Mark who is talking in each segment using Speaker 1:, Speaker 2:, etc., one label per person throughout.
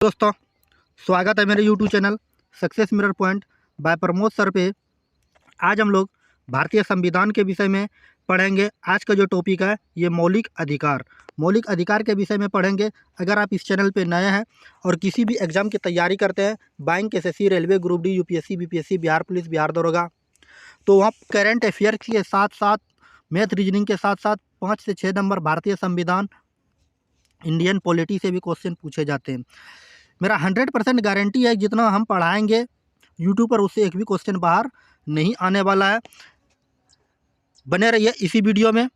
Speaker 1: दोस्तों, स्वागत है मेरे YouTube channel success mirror point by Pramod sir पे। आज हम लोग भारतीय संविधान के विषय में पढ़ेंगे। आज का जो टॉपिक है ये मौलिक अधिकार के विषय में पढ़ेंगे। अगर आप इस चैनल पे नए हैं और किसी भी एग्ज़ाम की तैयारी करते हैं, bank, SSC, railway, group D, UPSC, BPSC, Bihar police, Bihar दरोगा, तो वहाँ करेंट अफेयर्स के साथ साथ मैथ रीजनिंग के साथ साथ 5 से 6 नंबर भारतीय संविधान, इंडियन पॉलिटी से भी क्वेश्चन पूछे जाते हैं। मेरा 100% गारंटी है जितना हम पढ़ाएंगे यूट्यूब पर उससे एक भी क्वेश्चन बाहर नहीं आने वाला है। बने रहिए इसी वीडियो में।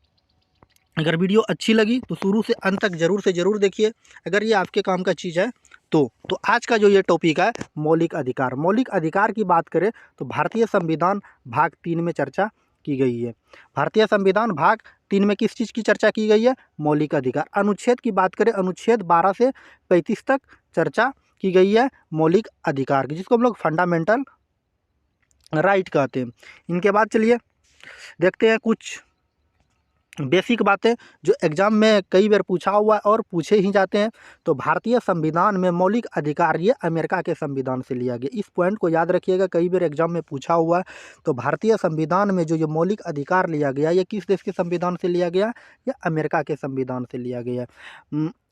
Speaker 1: अगर वीडियो अच्छी लगी तो शुरू से अंत तक ज़रूर देखिए, अगर ये आपके काम का चीज़ है तो आज का जो ये टॉपिक है मौलिक अधिकार की बात करें तो भारतीय संविधान भाग 3 में चर्चा की गई है। भारतीय संविधान भाग 3 में किस चीज़ की चर्चा की गई है? मौलिक अधिकार। अनुच्छेद की बात करें, अनुच्छेद 12 से 35 तक चर्चा की गई है मौलिक अधिकार की, जिसको हम लोग फंडामेंटल राइट कहते हैं। इनके बाद चलिए देखते हैं कुछ बेसिक बातें जो एग्ज़ाम में कई बार पूछा हुआ है और पूछे ही जाते हैं। तो भारतीय संविधान में मौलिक अधिकार ये अमेरिका के संविधान से लिया गया। इस पॉइंट को याद रखिएगा, कई बार एग्ज़ाम में पूछा हुआ है। तो भारतीय संविधान में जो ये मौलिक अधिकार लिया गया, ये किस देश के संविधान से लिया गया? या अमेरिका के संविधान से लिया गया।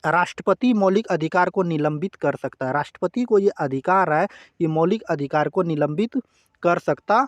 Speaker 1: राष्ट्रपति मौलिक अधिकार को निलंबित कर सकता है। राष्ट्रपति को ये अधिकार है कि मौलिक अधिकार को निलंबित कर सकता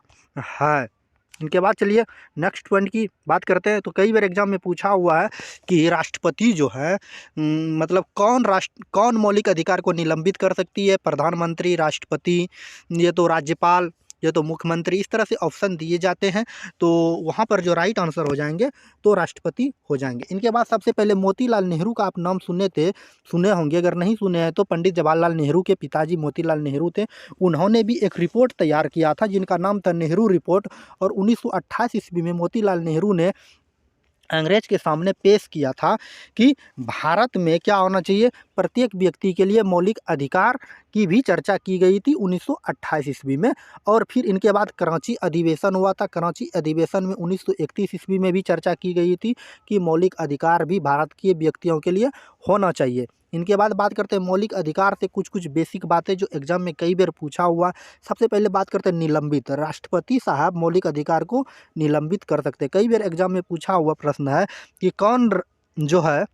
Speaker 1: है। इनके बाद चलिए नेक्स्ट पॉइंट की बात करते हैं। तो कई बार एग्जाम में पूछा हुआ है कि राष्ट्रपति जो है मतलब कौन मौलिक अधिकार को निलंबित कर सकती है? प्रधानमंत्री, राष्ट्रपति, ये तो राज्यपाल, ये तो मुख्यमंत्री, इस तरह से ऑप्शन दिए जाते हैं। तो वहाँ पर जो राइट आंसर हो जाएंगे तो राष्ट्रपति हो जाएंगे। इनके बाद सबसे पहले मोतीलाल नेहरू का आप नाम सुने होंगे। अगर नहीं सुने हैं तो पंडित जवाहरलाल नेहरू के पिताजी मोतीलाल नेहरू थे। उन्होंने भी एक रिपोर्ट तैयार किया था जिनका नाम था नेहरू रिपोर्ट, और 1928 ईस्वी में मोतीलाल नेहरू ने अंग्रेज के सामने पेश किया था कि भारत में क्या होना चाहिए, प्रत्येक व्यक्ति के लिए मौलिक अधिकार की भी चर्चा की गई थी 1928 ईस्वी में। और फिर इनके बाद कराची अधिवेशन हुआ था। कराची अधिवेशन में 1931 ईस्वी में भी चर्चा की गई थी कि मौलिक अधिकार भी भारत के व्यक्तियों के लिए होना चाहिए। इनके बाद बात करते हैं मौलिक अधिकार से कुछ बेसिक बातें जो एग्जाम में कई बार पूछा हुआ। सबसे पहले बात करते हैं निलंबित। राष्ट्रपति साहब मौलिक अधिकार को निलंबित कर सकते हैं। कई बार एग्जाम में पूछा हुआ प्रश्न है कि कौन जो है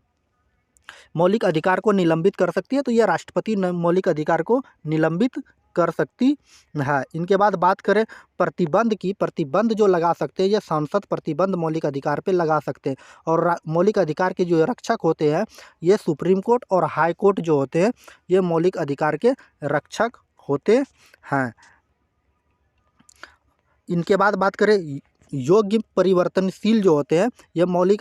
Speaker 1: मौलिक अधिकार को निलंबित कर सकती है? तो यह राष्ट्रपति मौलिक अधिकार को निलंबित कर सकती है। इनके बाद बात करें प्रतिबंध की। प्रतिबंध जो लगा सकते हैं ये सांसद प्रतिबंध मौलिक अधिकार पे लगा सकते हैं। और मौलिक अधिकार के जो रक्षक होते हैं ये सुप्रीम कोर्ट और हाई कोर्ट जो होते हैं ये मौलिक अधिकार के रक्षक होते हैं। इनके बाद बात करें योग्य परिवर्तनशील जो होते हैं ये मूल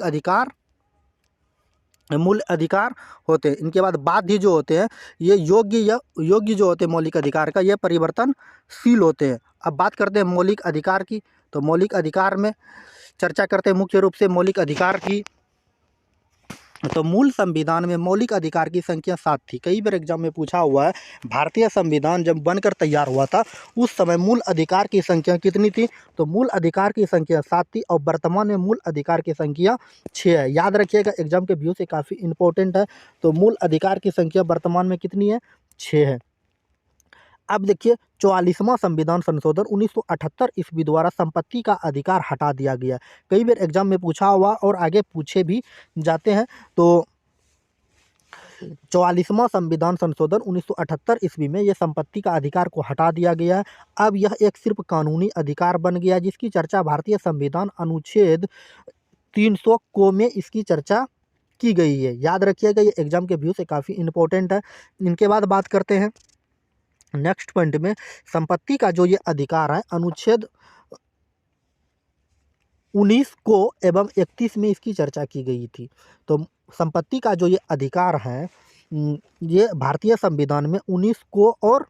Speaker 1: अधिकार होते हैं। इनके बाद बाध्य जो होते हैं ये योग्य जो होते हैं मौलिक अधिकार का, ये परिवर्तनशील होते हैं। अब बात करते हैं मौलिक अधिकार की। तो मौलिक अधिकार में चर्चा करते हैं मुख्य रूप से मौलिक अधिकार की। तो मूल संविधान में मौलिक अधिकार की संख्या 7 थी। कई बार एग्जाम में पूछा हुआ है भारतीय संविधान जब बनकर तैयार हुआ था उस समय मूल अधिकार की संख्या कितनी थी? तो मूल अधिकार की संख्या 7 थी और वर्तमान में मूल अधिकार की संख्या 6 है। याद रखिएगा, एग्जाम के व्यू से काफ़ी इंपॉर्टेंट है। तो मूल अधिकार की संख्या वर्तमान में कितनी है? 6 है। अब देखिए 44वां संविधान संशोधन 1978 ईस्वी द्वारा संपत्ति का अधिकार हटा दिया गया। कई बार एग्जाम में पूछा हुआ और आगे पूछे भी जाते हैं। तो 44वां संविधान संशोधन 1978 ईस्वी में यह संपत्ति का अधिकार को हटा दिया गया है। अब यह एक सिर्फ कानूनी अधिकार बन गया जिसकी चर्चा भारतीय संविधान अनुच्छेद 300 को में इसकी चर्चा की गई है। याद रखिएगा, ये एग्जाम के व्यू से काफ़ी इंपॉर्टेंट है। इनके बाद बात करते हैं नेक्स्ट पॉइंट में संपत्ति का जो ये अधिकार है अनुच्छेद 19 को एवं 31 में इसकी चर्चा की गई थी। तो संपत्ति का जो ये अधिकार है ये भारतीय संविधान में 19 को और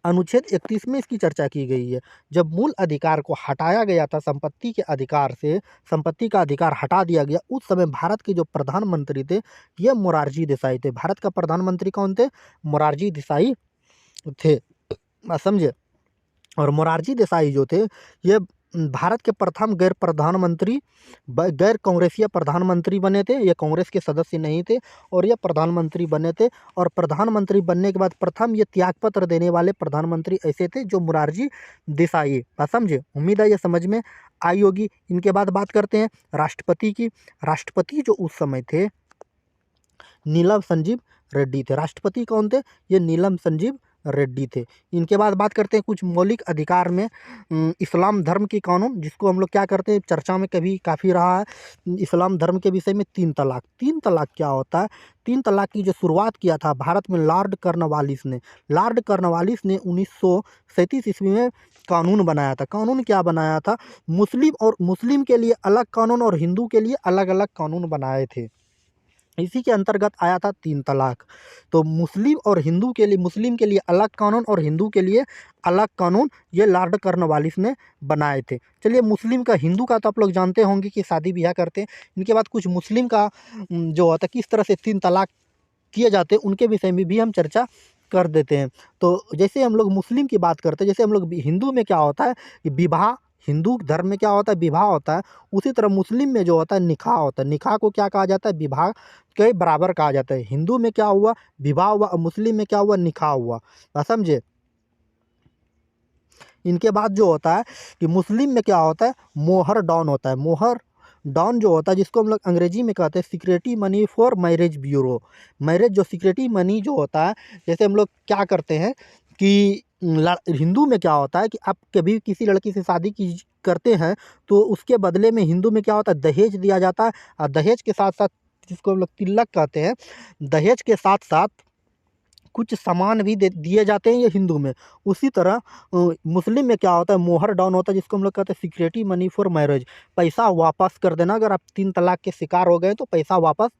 Speaker 1: अनुच्छेद 31 में इसकी चर्चा की गई है। जब मूल अधिकार को हटाया गया था संपत्ति के अधिकार से, संपत्ति का अधिकार हटा दिया गया, उस समय भारत के जो प्रधानमंत्री थे ये मोरारजी देसाई थे। भारत का प्रधानमंत्री कौन थे? मोरारजी देसाई थे, समझे। और मोरारजी देसाई जो थे ये भारत के प्रथम गैर कांग्रेसीय प्रधानमंत्री बने थे। ये कांग्रेस के सदस्य नहीं थे और ये प्रधानमंत्री बने थे। और प्रधानमंत्री बनने के बाद प्रथम ये त्यागपत्र देने वाले प्रधानमंत्री ऐसे थे जो मोरारजी देसाई। बात समझे, उम्मीद है ये समझ में आई होगी। इनके बाद बात करते हैं राष्ट्रपति की। राष्ट्रपति जो उस समय थे नीलम संजीव रेड्डी थे। राष्ट्रपति कौन थे? ये नीलम संजीव रेड्डी थे। इनके बाद बात करते हैं कुछ मौलिक अधिकार में इस्लाम धर्म की कानून, जिसको हम लोग क्या करते हैं चर्चा में कभी काफ़ी रहा है। इस्लाम धर्म के विषय में 3 तलाक। 3 तलाक क्या होता है? 3 तलाक की जो शुरुआत किया था भारत में लॉर्ड कॉर्नवालिस ने। लॉर्ड कॉर्नवालिस ने 1937 ईस्वी में कानून बनाया था। कानून क्या बनाया था? मुस्लिम के लिए अलग कानून और हिंदू के लिए अलग अलग कानून बनाए थे। इसी के अंतर्गत आया था 3 तलाक। तो मुस्लिम के लिए अलग कानून और हिंदू के लिए अलग कानून ये लॉर्ड कॉर्नवालिस ने बनाए थे। चलिए, मुस्लिम का हिंदू का तो आप लोग जानते होंगे कि शादी ब्याह करते हैं। इनके बाद कुछ मुस्लिम का जो होता है किस तरह से 3 तलाक किए जाते हैं उनके विषय में भी हम चर्चा कर देते हैं। तो जैसे हम लोग मुस्लिम की बात करते हैं, जैसे हम लोग हिंदू में क्या होता है कि विवाह, हिंदू धर्म में क्या होता है विवाह होता है, उसी तरह मुस्लिम में जो होता है निकाह होता है। निकाह को क्या कहा जाता है? विवाह के बराबर कहा जाता है। हिंदू में क्या हुआ? विवाह हुआ, और मुस्लिम में क्या हुआ? निकाह हुआ। समझे। इनके बाद जो होता है कि मुस्लिम में क्या होता है? मोहर डॉन होता है। मोहर डॉन जो होता है जिसको हम लोग अंग्रेजी में कहते हैं security money for marriage bureau. Marriage जो सिक्योरिटी मनी जो होता है, जैसे हम लोग क्या करते हैं कि हिंदू में क्या होता है कि आप कभी किसी लड़की से शादी की करते हैं तो उसके बदले में हिंदू में क्या होता है दहेज दिया जाता है। और दहेज के साथ साथ, जिसको हम लोग तिलक कहते हैं, दहेज के साथ साथ कुछ सामान भी दिए जाते हैं ये हिंदू में। उसी तरह मुस्लिम में क्या होता है? मोहर डाउन होता है, जिसको हम लोग कहते हैं सिक्योरिटी मनी फॉर मैरिज। पैसा वापस कर देना, अगर आप 3 तलाक के शिकार हो गए तो पैसा वापस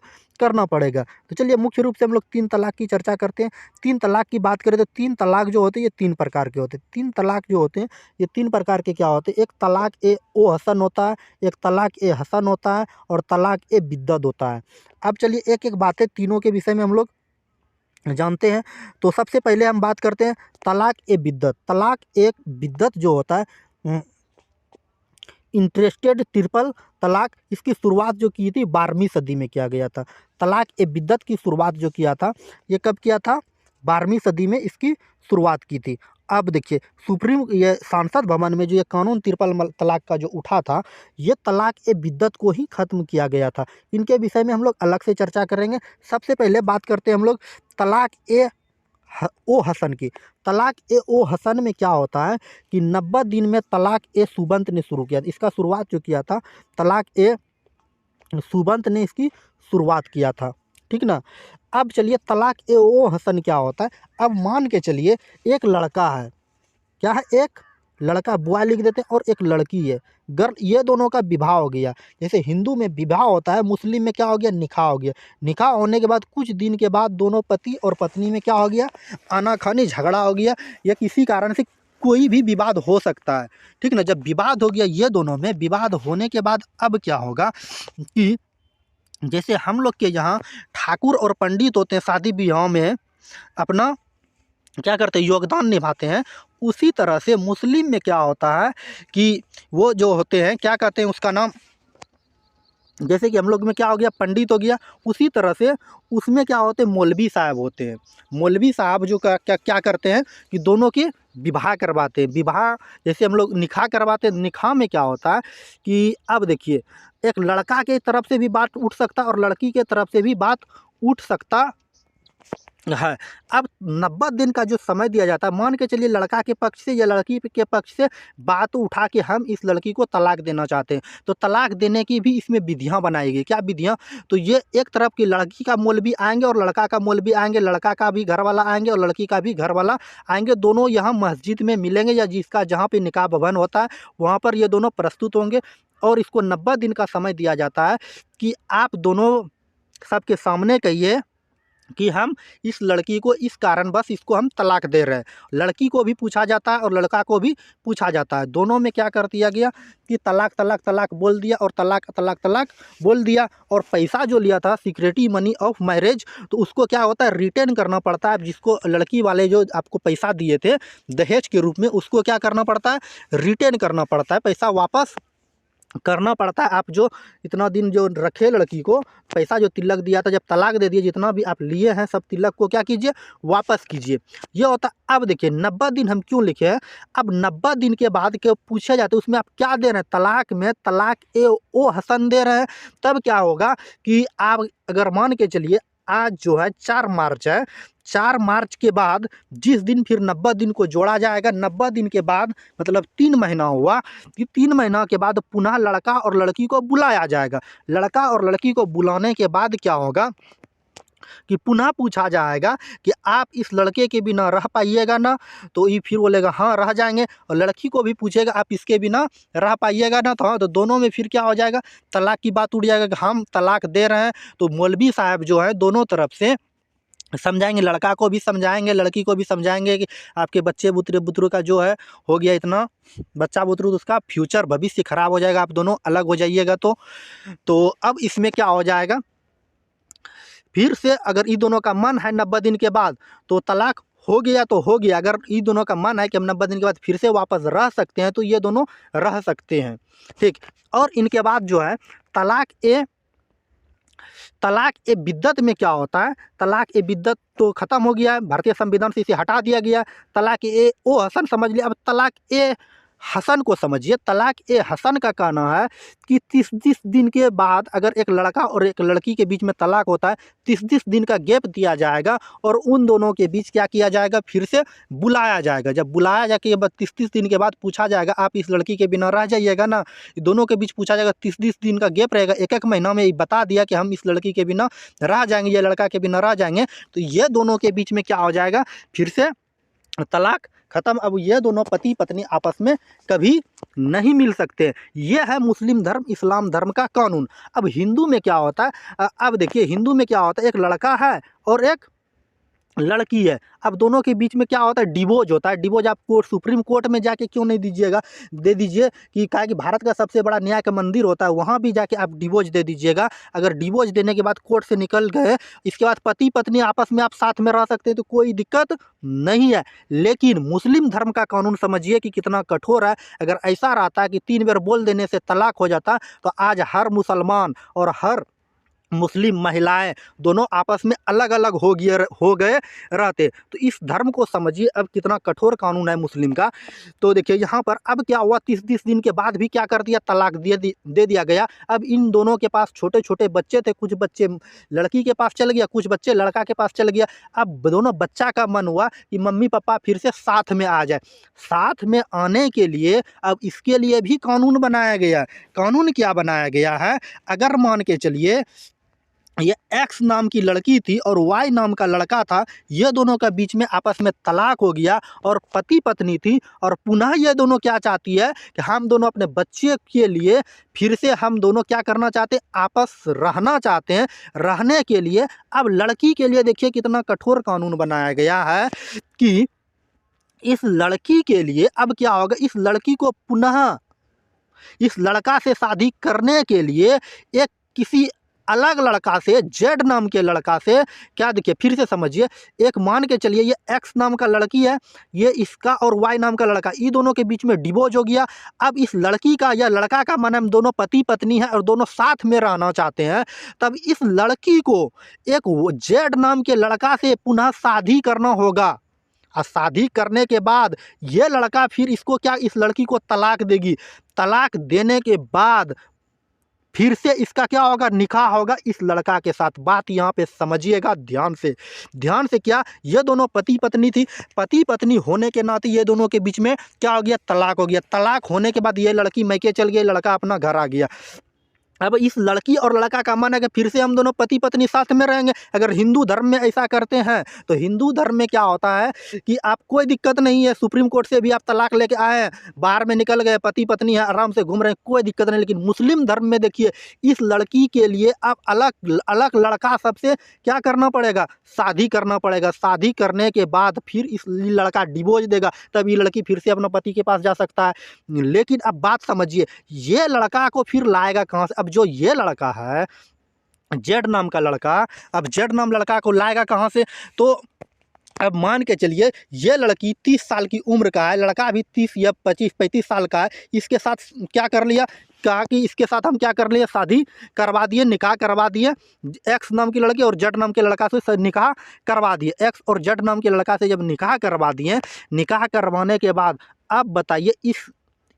Speaker 1: करना पड़ेगा। तो चलिए, मुख्य रूप से हम लोग 3 तलाक की चर्चा करते हैं। 3 तलाक की बात करें तो 3 तलाक जो होते हैं ये 3 प्रकार के होते हैं। 3 तलाक जो होते हैं ये 3 प्रकार के क्या होते हैं? एक तलाक ए ओ हसन होता है, एक तलाक ए हसन होता है, और तलाक ए बिद्दत होता है। अब चलिए एक एक बातें तीनों के विषय में हम लोग जानते हैं। तो सबसे पहले हम बात करते हैं तलाक ए बिद्दत। तलाक एक बिद्दत जो होता है, इंटरेस्टेड ट्रिपल तलाक, इसकी शुरुआत जो की थी 12वीं सदी में किया गया था। तलाक ए बिद्दत की शुरुआत जो किया था ये कब किया था? 12वीं सदी में इसकी शुरुआत की थी। अब देखिए, ये सांसद भवन में जो ये कानून ट्रिपल तलाक का जो उठा था, ये तलाक ए बिद्दत को ही ख़त्म किया गया था। इनके विषय में हम लोग अलग से चर्चा करेंगे। सबसे पहले बात करते हैं हम लोग तलाक ए ओ हसन की। तलाक ए ओ हसन में क्या होता है कि 90 दिन में तलाक ए सुबंत ने शुरू किया। इसका शुरुआत जो किया था तलाक ए सुबंत ने इसकी शुरुआत किया था, ठीक ना। अब चलिए तलाक ए ओ हसन क्या होता है? अब मान के चलिए एक लड़का है, क्या है? एक लड़का, बॉय लिख देते हैं, और एक लड़की है, गर्ल। ये दोनों का विवाह हो गया। जैसे हिंदू में विवाह होता है, मुस्लिम में क्या हो गया? निकाह हो गया। निकाह होने के बाद कुछ दिन के बाद दोनों पति और पत्नी में क्या हो गया? आनाकानी झगड़ा हो गया, या किसी कारण से कोई भी विवाद हो सकता है, ठीक ना। जब विवाद हो गया ये दोनों में, विवाद होने के बाद अब क्या होगा कि जैसे हम लोग के यहाँ ठाकुर और पंडित होते हैं शादी ब्याह में अपना क्या करते हैं? योगदान निभाते हैं। उसी तरह से मुस्लिम में क्या होता है कि वो जो होते हैं, क्या कहते हैं उसका नाम, जैसे कि हम लोग में क्या हो गया? पंडित हो गया। उसी तरह से उसमें क्या होते हैं? मौलवी साहब होते हैं। मौलवी साहब जो क्या करते हैं कि दोनों के विवाह करवाते हैं। विवाह जैसे हम लोग निकाह करवाते हैं, निकाह में क्या होता है कि अब देखिए, एक लड़का के तरफ से भी बात उठ सकता है और लड़की के तरफ से भी बात उठ सकता है। अब 90 दिन का जो समय दिया जाता है, मान के चलिए लड़का के पक्ष से या लड़की के पक्ष से बात उठा के हम इस लड़की को तलाक देना चाहते हैं, तो तलाक देने की भी इसमें विधियां बनाई गई। क्या विधियां? तो ये एक तरफ की लड़की का मौलवी आएंगे और लड़का का मौलवी आएंगे, लड़का का भी घर वाला आएंगे और लड़की का भी घर वाला आएंगे। दोनों यहाँ मस्जिद में मिलेंगे, या जिसका जहाँ पर निकाह भवन होता है वहाँ पर ये दोनों प्रस्तुत होंगे, और इसको 90 दिन का समय दिया जाता है कि आप दोनों सबके सामने कहिए कि हम इस लड़की को इस कारणवश इसको हम तलाक दे रहे हैं। लड़की को भी पूछा जाता है और लड़का को भी पूछा जाता है। दोनों में क्या कर दिया गया कि तलाक तलाक तलाक बोल दिया और तलाक तलाक तलाक बोल दिया। और पैसा जो लिया था सिक्योरिटी मनी ऑफ मैरिज, तो उसको क्या होता है रिटर्न करना पड़ता है। जिसको लड़की वाले जो आपको पैसा दिए थे दहेज के रूप में, उसको क्या करना पड़ता है रिटर्न करना पड़ता है, पैसा वापस करना पड़ता है। आप जो इतना दिन जो रखे लड़की को, पैसा जो तिलक दिया था, जब तलाक दे दिए जितना भी आप लिए हैं सब तिलक को क्या कीजिए वापस कीजिए। ये होता। अब देखिए 90 दिन हम क्यों लिखे हैं, अब 90 दिन के बाद के पूछे जाते उसमें आप क्या दे रहे हैं, तलाक में तलाक ए ओ हसन दे रहे हैं। तब क्या होगा कि आप अगर मान के चलिए आज जो है 4 मार्च है, 4 मार्च के बाद जिस दिन फिर 90 दिन को जोड़ा जाएगा, 90 दिन के बाद मतलब 3 महीना हुआ कि 3 महीना के बाद पुनः लड़का और लड़की को बुलाया जाएगा। लड़का और लड़की को बुलाने के बाद क्या होगा कि पुनः पूछा जाएगा कि आप इस लड़के के बिना रह पाइएगा ना, तो ये फिर बोलेगा हाँ रह जाएंगे। और लड़की को भी पूछेगा आप इसके बिना रह पाइएगा ना, तो हाँ, तो दोनों में फिर क्या हो जाएगा तलाक की बात उड़ जाएगा कि हम तलाक दे रहे हैं। तो मौलवी साहब जो है दोनों तरफ से समझाएंगे, लड़का को भी समझाएंगे लड़की को भी समझाएंगे कि आपके बच्चे बुतरू बुतरू का जो है हो गया इतना बच्चा बुतरू, तो उसका फ्यूचर भविष्य खराब हो जाएगा, आप दोनों अलग हो जाइएगा। तो अब इसमें क्या हो जाएगा, फिर से अगर ये दोनों का मन है 90 दिन के बाद तो तलाक हो गया तो हो गया। अगर ये दोनों का मन है कि हम 90 दिन के बाद फिर से वापस रह सकते हैं तो ये दोनों रह सकते हैं, ठीक। और इनके बाद जो है तलाक ए बिद्दत में क्या होता है, तलाक ए बिद्दत तो ख़त्म हो गया है, भारतीय संविधान से इसे हटा दिया गया। तलाक ए ओ हसन समझ लिया, अब तलाक ए हसन को समझिए। तलाक ए हसन का कहना है कि 30 दिन के बाद अगर एक लड़का और एक लड़की के बीच में तलाक होता है, 30 दिन का गैप दिया जाएगा और उन दोनों के बीच क्या किया जाएगा फिर से बुलाया जाएगा। जब बुलाया जाके 30 दिन के बाद पूछा जाएगा आप इस लड़की के बिना रह जाइएगा ना, दोनों के बीच पूछा जाएगा। 30 दिन का गैप रहेगा, एक महीना में बता दिया कि हम इस लड़की के बिना रह जाएंगे, ये लड़का के बिना रह जाएंगे, तो ये दोनों के बीच में क्या हो जाएगा फिर से तलाक खत्म। अब ये दोनों पति पत्नी आपस में कभी नहीं मिल सकते। ये है मुस्लिम धर्म इस्लाम धर्म का कानून। अब हिंदू में क्या होता है, अब देखिए हिंदू में क्या होता है, एक लड़का है और एक लड़की है। अब दोनों के बीच में क्या होता है डिवोर्स होता है। डिवोर्स आप कोर्ट सुप्रीम कोर्ट में जाके क्यों नहीं दीजिएगा, दे दीजिए कि क्या कि भारत का सबसे बड़ा न्याय का मंदिर होता है, वहाँ भी जाके आप डिवोर्स दे दीजिएगा। अगर डिवोर्स देने के बाद कोर्ट से निकल गए, इसके बाद पति पत्नी आपस में आप साथ में रह सकते हैं तो कोई दिक्कत नहीं है। लेकिन मुस्लिम धर्म का कानून समझिए कि कितना कठोर है। अगर ऐसा रहता है कि 3 बार बोल देने से तलाक हो जाता तो आज हर मुसलमान और हर मुस्लिम महिलाएं दोनों आपस में अलग अलग हो गए रहते। तो इस धर्म को समझिए अब कितना कठोर कानून है मुस्लिम का। तो देखिए यहाँ पर अब क्या हुआ, 30 दिन के बाद भी क्या कर दिया तलाक दे दिया गया। अब इन दोनों के पास छोटे छोटे बच्चे थे, कुछ बच्चे लड़की के पास चल गया, कुछ बच्चे लड़का के पास चल गया। अब दोनों बच्चा का मन हुआ कि मम्मी पापा फिर से साथ में आ जाए। साथ में आने के लिए अब इसके लिए भी कानून बनाया गया। कानून क्या बनाया गया है, अगर मान के चलिए ये एक्स नाम की लड़की थी और वाई नाम का लड़का था, ये दोनों का बीच में आपस में तलाक हो गया और पति पत्नी थी, और पुनः ये दोनों क्या चाहती है कि हम दोनों अपने बच्चे के लिए फिर से हम दोनों क्या करना चाहते हैं आपस रहना चाहते हैं। रहने के लिए अब लड़की के लिए देखिए कितना कठोर कानून बनाया गया है कि इस लड़की के लिए अब क्या होगा, इस लड़की को पुनः इस लड़का से शादी करने के लिए एक किसी अलग लड़का से, जेड नाम के लड़का से, क्या देखिए फिर से समझिए, एक मान के चलिए ये एक्स नाम का लड़की है, ये इसका और वाई नाम का लड़का, ये दोनों के बीच में डिवोर्स हो गया। अब इस लड़की का या लड़का का मन हम दोनों पति पत्नी है और दोनों साथ में रहना चाहते हैं, तब इस लड़की को एक जेड नाम के लड़का से पुनः शादी करना होगा। और शादी करने के बाद ये लड़का फिर इसको क्या, इस लड़की को तलाक देगी। तलाक देने के बाद फिर से इसका क्या होगा, निकाह होगा इस लड़का के साथ। बात यहाँ पे समझिएगा ध्यान से क्या, ये दोनों पति पत्नी थी, पति पत्नी होने के नाते ये दोनों के बीच में क्या हो गया, तलाक हो गया। तलाक होने के बाद ये लड़की मैके चल गई, लड़का अपना घर आ गया। अब इस लड़की और लड़का का मन है कि फिर से हम दोनों पति पत्नी साथ में रहेंगे। अगर हिंदू धर्म में ऐसा करते हैं तो हिंदू धर्म में क्या होता है कि आप कोई दिक्कत नहीं है, सुप्रीम कोर्ट से भी आप तलाक लेके आए हैं, बाहर में निकल गए, पति पत्नी है, आराम से घूम रहे हैं, कोई दिक्कत नहीं। लेकिन मुस्लिम धर्म में देखिए, इस लड़की के लिए आप अलग अलग लड़का सबसे क्या करना पड़ेगा, शादी करना पड़ेगा। शादी करने के बाद फिर इस लड़का डिवोर्स देगा, तब ये लड़की फिर से अपने पति के पास जा सकता है। लेकिन अब बात समझिए, ये लड़का को फिर लाएगा कहाँ से? अब जो ये लड़का है, जेड नाम का लड़का, अब जेड नाम लड़का को लाएगा कहाँ से? तो अब मान के चलिए ये लड़की 30 साल की उम्र का है, लड़का भी 30 या 25-35 साल का है। इसके साथ क्या कर लिया, कहा कि इसके साथ हम क्या कर लिए, शादी करवा दिए, निकाह करवा दिए। एक्स नाम की लड़की और जेड नाम के लड़का से निकाह करवा दिए। एक्स और जेड नाम के लड़का से जब निकाह करवा दिए, निकाह करवाने के बाद अब बताइए,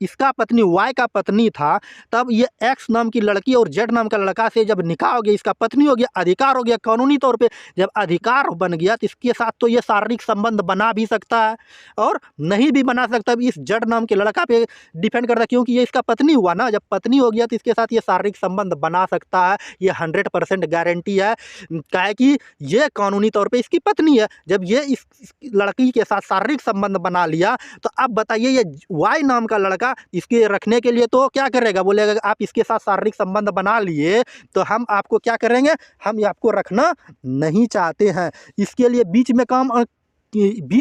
Speaker 1: इसका पत्नी वाई का पत्नी था, तब ये एक्स नाम की लड़की और जेड नाम का लड़का से जब निकाह हो गया, इसका पत्नी हो गया, अधिकार हो गया कानूनी तौर पे। जब अधिकार बन गया तो इसके साथ तो ये शारीरिक संबंध बना भी सकता है और नहीं भी बना सकता। इस जेड नाम के लड़का पे डिपेंड करता है, क्योंकि ये इसका पत्नी हुआ ना। जब पत्नी हो गया तो इसके साथ ये शारीरिक संबंध बना सकता है, ये 100% गारंटी है। क्या है कि ये कानूनी तौर पर इसकी पत्नी है। जब ये इस लड़की के साथ शारीरिक संबंध बना लिया, तो अब बताइए ये वाई नाम का लड़का इसके रखने के लिए तो क्या करेगा, बोलेगा आप इसके साथ शारीरिक संबंध बना लिए तो हम आपको क्या करेंगे, हम आपको रखना नहीं चाहते हैं। इसके लिए बीच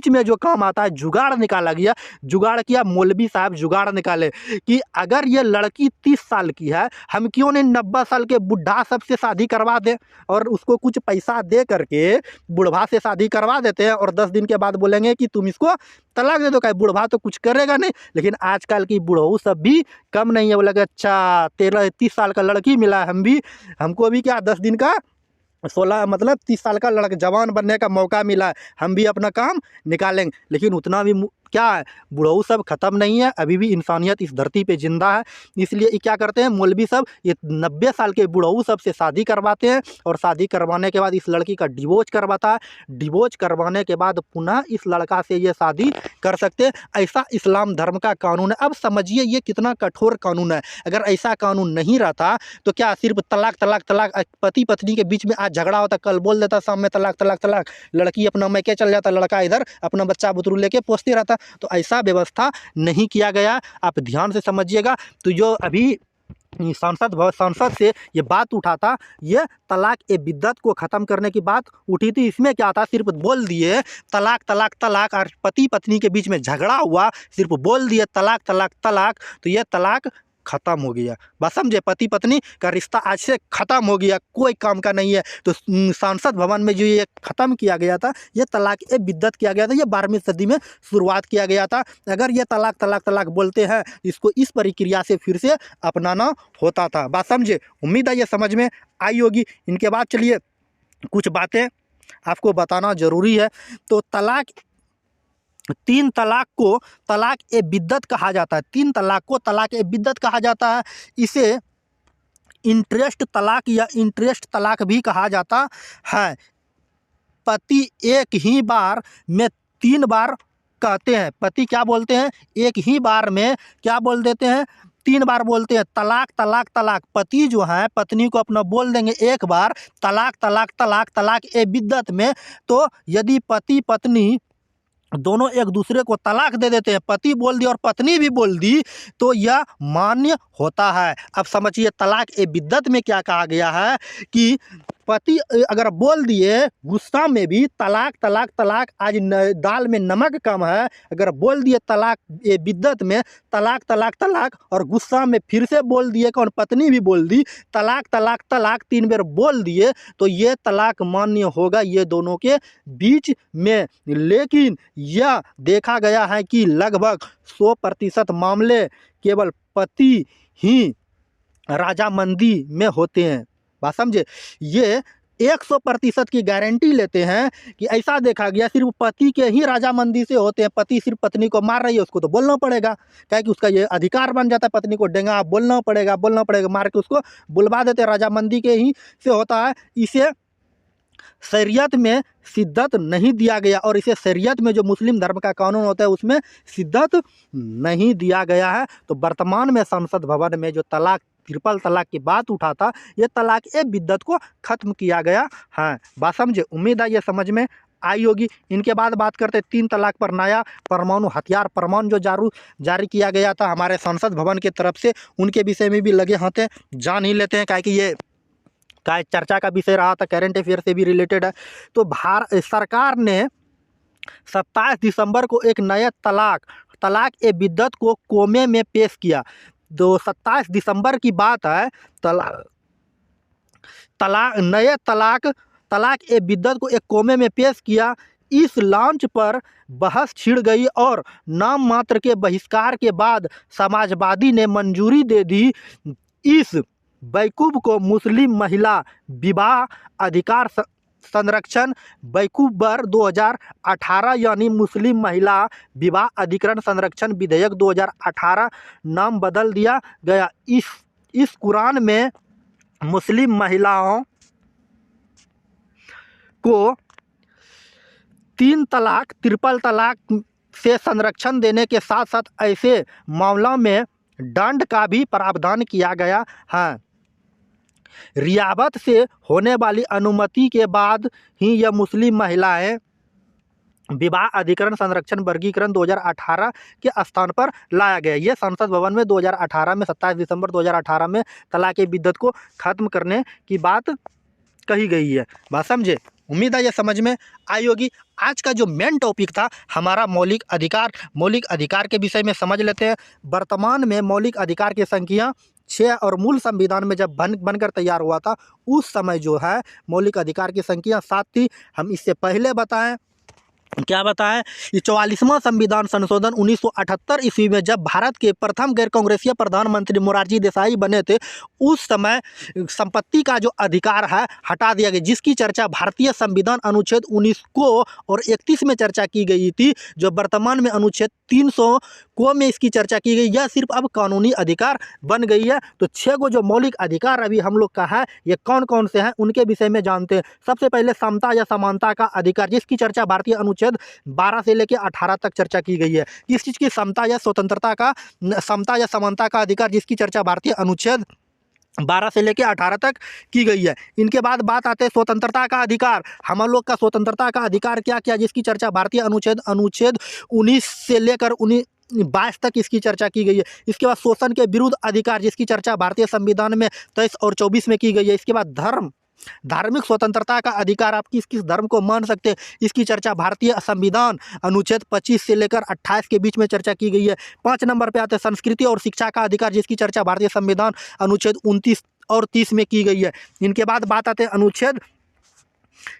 Speaker 1: में जो काम आता है, जुगाड़ निकाला गया। जुगाड़ किया मौलवी साहब, जुगाड़ निकाले कि अगर ये लड़की 30 साल की है, हम क्यों नहीं 90 साल के बुढ़ा सबसे शादी करवा दें और उसको कुछ पैसा दे करके बुढ़वा से शादी करवा देते हैं और 10 दिन के बाद बोलेंगे कि तुम इसको तलाक दे दो। क्या बुढ़वा तो कुछ करेगा नहीं। लेकिन आजकल की बुढ़ऊ सब भी कम नहीं है, बोलेगा अच्छा 30 साल का लड़की मिला, हमको भी क्या 10 दिन का 30 साल का लड़का जवान बनने का मौका मिला है, हम भी अपना काम निकालेंगे। लेकिन उतना भी क्या है, बुढ़ऊ सब ख़त्म नहीं है, अभी भी इंसानियत इस धरती पे जिंदा है। इसलिए ये क्या करते हैं, मौलवी सब ये 90 साल के बुढ़ऊ सब से शादी करवाते हैं और शादी करवाने के बाद इस लड़की का डिवोर्स करवाता है। डिवोर्स करवाने के बाद पुनः इस लड़का से ये शादी कर सकते हैं। ऐसा इस्लाम धर्म का कानून है। अब समझिए ये कितना कठोर कानून है। अगर ऐसा कानून नहीं रहता तो क्या सिर्फ तलाक तलाक तलाक, पति पत्नी के बीच में आज झगड़ा होता, कल बोल देता शाम में तलाक तलाक तलाक, लड़की अपना मैके चल जाता, लड़का इधर अपना बच्चा बुतरू लेके पोसते रहता। तो ऐसा व्यवस्था नहीं किया गया। आप ध्यान से समझिएगा। तो जो अभी संसद से ये बात उठा था, ये तलाक ए बिद्दत को ख़त्म करने की बात उठी थी। इसमें क्या था, सिर्फ बोल दिए तलाक तलाक तलाक और पति पत्नी के बीच में झगड़ा हुआ, सिर्फ बोल दिए तलाक तलाक तलाक, तो ये तलाक ख़त्म हो गया। बस समझे, पति पत्नी का रिश्ता आज से ख़त्म हो गया, कोई काम का नहीं है। तो संसद भवन में जो ये ख़त्म किया गया था, ये तलाक ए बिद्दत किया गया था, ये 12वीं सदी में शुरुआत किया गया था। अगर ये तलाक तलाक तलाक बोलते हैं, इसको इस प्रक्रिया से फिर से अपनाना होता था। बात समझे, उम्मीद है ये समझ में आई होगी। इनके बाद चलिए कुछ बातें आपको बताना ज़रूरी है। तो 3 तलाक को तलाक ए बिद्दत कहा जाता है। 3 तलाक को तलाक ए बिद्दत कहा जाता है। इसे इंटरेस्ट तलाक या इंटरेस्ट तलाक भी कहा जाता है। पति एक ही बार में 3 बार कहते हैं, पति क्या बोलते हैं, एक ही बार में क्या बोल देते हैं, 3 बार बोलते हैं तलाक तलाक तलाक। पति जो है पत्नी को अपना बोल देंगे एक बार तलाक तलाक तलाक तलाक ए बिद्दत में। तो यदि पति पत्नी दोनों एक दूसरे को तलाक दे देते हैं, पति बोल दिया और पत्नी भी बोल दी, तो यह मान्य होता है। अब समझिए तलाक ए बिद्दत में क्या कहा गया है कि पति अगर बोल दिए गुस्सा में भी तलाक तलाक तलाक, आज दाल में नमक कम है, अगर बोल दिए तलाक ए बिद्दत में तलाक तलाक तलाक और गुस्सा में फिर से बोल दिए, कौन पत्नी भी बोल दी तलाक तलाक तलाक, 3 बार बोल दिए, तो ये तलाक मान्य होगा ये दोनों के बीच में। लेकिन यह देखा गया है कि लगभग 100% मामले केवल पति ही राजामंदी में होते हैं। बात समझे, ये 100% की गारंटी लेते हैं कि ऐसा देखा गया सिर्फ पति के ही राजामंदी से होते हैं। पति सिर्फ पत्नी को मार रही है, उसको तो बोलना पड़ेगा, क्या कि उसका ये अधिकार बन जाता है, पत्नी को डेंगा बोलना पड़ेगा मार के उसको बुलवा देते हैं, राजामंदी के ही से होता है। इसे शरीयत में शिद्दत नहीं दिया गया और इसे शरीयत में जो मुस्लिम धर्म का कानून होता है उसमें शिद्दत नहीं दिया गया है। तो वर्तमान में संसद भवन में जो तलाक ट्रिपल तलाक की बात उठा था, ये तलाक ए बिद्दत को ख़त्म किया गया है। बात समझे, उम्मीद है ये समझ में आई होगी। इनके बाद बात करते 3 तलाक पर नया परमाणु हथियार परमाणु जो जारी किया गया था हमारे संसद भवन की तरफ से, उनके विषय में भी लगे हाथ हैं, जान ही लेते हैं, क्या कि ये का चर्चा का विषय रहा था, करेंट अफेयर से भी रिलेटेड है। तो सरकार ने 27 दिसंबर को एक नए तलाक ए बिद्दत को कोमे में पेश किया। 27 दिसंबर की बात है। नए तलाक ए बिद्दत को एक कोमे में पेश किया। इस लॉन्च पर बहस छिड़ गई और नाम मात्र के बहिष्कार के बाद समाजवादी ने मंजूरी दे दी। इस बैकूफ को मुस्लिम महिला विवाह अधिकार संरक्षण बैकूफ बर 2018 यानी मुस्लिम महिला विवाह अधिकरण संरक्षण विधेयक 2018 नाम बदल दिया गया। इस कुरान में मुस्लिम महिलाओं को 3 तलाक ट्रिपल तलाक से संरक्षण देने के साथ साथ ऐसे मामलों में दंड का भी प्रावधान किया गया है। रियावत से होने वाली अनुमति के बाद ही यह मुस्लिम महिलाएं विवाह अधिकरण संरक्षण वर्गीकरण 2018 के स्थान पर लाया गया। यह संसद भवन में 2018 में 27 दिसंबर 2018 में तलाक ए बिद्दत को खत्म करने की बात कही गई है। बात समझे, उम्मीद है ये समझ में आई होगी। आज का जो मेन टॉपिक था हमारा मौलिक अधिकार के विषय में समझ लेते हैं। वर्तमान में मौलिक अधिकार की संख्या 6 और मूल संविधान में जब बनकर तैयार हुआ था उस समय जो है मौलिक अधिकार की संख्या 7 थी। हम इससे पहले बताएं, क्या बताएं, ये 44वां संविधान संशोधन 1978 ईस्वी में जब भारत के प्रथम गैर कांग्रेसीय प्रधानमंत्री मोरारजी देसाई बने थे, उस समय संपत्ति का जो अधिकार है हटा दिया गया, जिसकी चर्चा भारतीय संविधान अनुच्छेद 19 को और 31 में चर्चा की गई थी, जो वर्तमान में अनुच्छेद 300 को में इसकी चर्चा की गई। यह सिर्फ अब कानूनी अधिकार बन गई है। तो 6 को जो मौलिक अधिकार अभी हम लोग का है ये कौन कौन से हैं उनके विषय में जानते हैं। सबसे पहले समता या समानता का अधिकार, जिसकी चर्चा भारतीय अनुच्छेद 12 से लेकर 18 तक चर्चा की गई है। किस चीज़ की समता या समानता का अधिकार, जिसकी चर्चा भारतीय अनुच्छेद 12 से लेकर 18 तक की गई है। इनके बाद बात आते हैं स्वतंत्रता का अधिकार। हम लोग का स्वतंत्रता का अधिकार क्या क्या, जिसकी चर्चा भारतीय अनुच्छेद 19 से लेकर 22 तक इसकी चर्चा की गई है। इसके बाद शोषण के विरुद्ध अधिकार, जिसकी चर्चा भारतीय संविधान में 23 और 24 में की गई है। इसके बाद धार्मिक स्वतंत्रता का अधिकार, आप किस किस धर्म को मान सकते हैं, इसकी चर्चा भारतीय संविधान अनुच्छेद 25 से लेकर 28 के बीच में चर्चा की गई है। 5 नंबर पे आते हैं संस्कृति और शिक्षा का अधिकार, जिसकी चर्चा भारतीय संविधान अनुच्छेद 29 और 30 में की गई है। इनके बाद बात आते हैं अनुच्छेद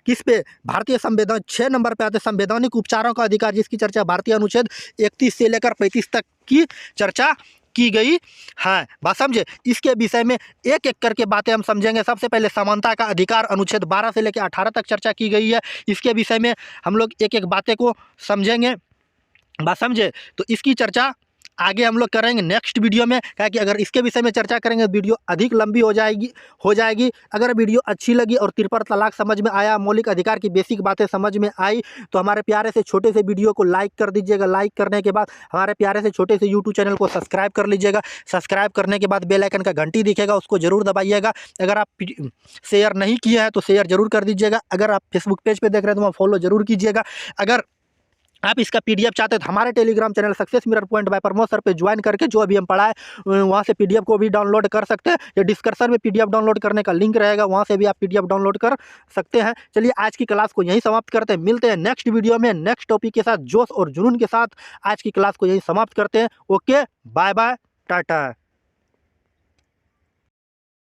Speaker 1: किस पे, भारतीय संविधान 6 नंबर पे आते संवैधानिक उपचारों का अधिकार, जिसकी चर्चा भारतीय अनुच्छेद 31 से लेकर 35 तक की चर्चा की गई है। बात समझे, इसके विषय में एक एक करके बातें हम समझेंगे। सबसे पहले समानता का अधिकार अनुच्छेद 12 से लेकर 18 तक चर्चा की गई है। इसके विषय में हम लोग एक एक बातें को समझेंगे। बात समझे, तो इसकी चर्चा आगे हम लोग करेंगे नेक्स्ट वीडियो में, क्या कि अगर इसके विषय में चर्चा करेंगे वीडियो अधिक लंबी हो जाएगी। अगर वीडियो अच्छी लगी और ट्रिपल तलाक समझ में आया, मौलिक अधिकार की बेसिक बातें समझ में आई, तो हमारे प्यारे से छोटे से वीडियो को लाइक कर दीजिएगा। लाइक करने के बाद हमारे प्यारे से छोटे से यूट्यूब चैनल को सब्सक्राइब कर लीजिएगा। सब्सक्राइब करने के बाद बेल आइकन का घंटी दिखेगा, उसको जरूर दबाइएगा। अगर आप शेयर नहीं किए हैं तो शेयर जरूर कर दीजिएगा। अगर आप फेसबुक पेज पर देख रहे हैं तो वहाँ फॉलो जरूर कीजिएगा। अगर आप इसका पीडीएफ चाहते हैं तो हमारे Telegram channel success mirror point by Pramod sir पे ज्वाइन करके जो अभी हम पढ़ाए वहाँ से पीडीएफ को भी डाउनलोड कर सकते हैं। या डिस्क्रिप्शन में पीडीएफ डाउनलोड करने का लिंक रहेगा, वहाँ से भी आप पीडीएफ डाउनलोड कर सकते हैं। चलिए आज की क्लास को यहीं समाप्त करते हैं, मिलते हैं नेक्स्ट वीडियो में नेक्स्ट टॉपिक के साथ। जोश और जुनून के साथ आज की क्लास को यहीं समाप्त करते हैं। Okay, bye bye, Tata.